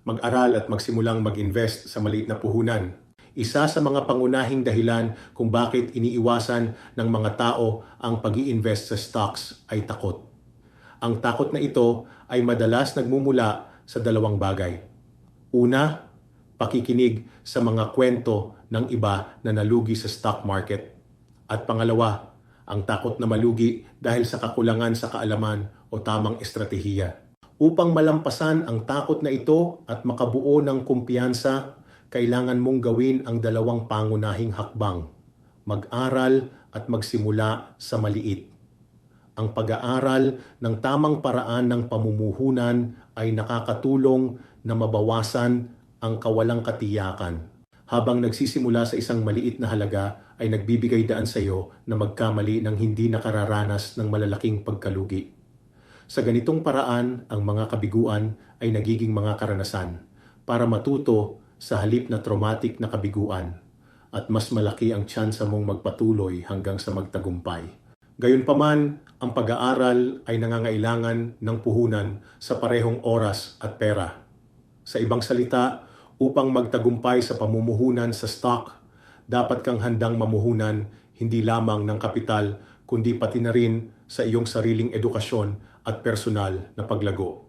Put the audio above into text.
mag-aral at magsimulang mag-invest sa maliit na puhunan. Isa sa mga pangunahing dahilan kung bakit iniiwasan ng mga tao ang pag-i-invest sa stocks ay takot. Ang takot na ito ay madalas nagmumula sa dalawang bagay. Una, pakikinig sa mga kwento ng iba na nalugi sa stock market. At pangalawa, ang takot na malugi dahil sa kakulangan sa kaalaman o tamang estratehiya. Upang malampasan ang takot na ito at makabuo ng kumpiyansa, kailangan mong gawin ang dalawang pangunahing hakbang: mag-aral at magsimula sa maliit. Ang pag-aaral ng tamang paraan ng pamumuhunan ay nakakatulong na mabawasan ang kawalang katiyakan. Habang nagsisimula sa isang maliit na halaga, ay nagbibigay daan sa iyo na magkamali ng hindi nakararanas ng malalaking pagkalugi. Sa ganitong paraan, ang mga kabiguan ay nagiging mga karanasan para matuto sa halip na traumatic na kabiguan, at mas malaki ang tsansa mong magpatuloy hanggang sa magtagumpay. Gayunpaman, ang pag-aaral ay nangangailangan ng puhunan sa parehong oras at pera. Sa ibang salita, upang magtagumpay sa pamumuhunan sa stock, dapat kang handang mamuhunan hindi lamang ng kapital kundi pati na rin sa iyong sariling edukasyon at personal na paglago.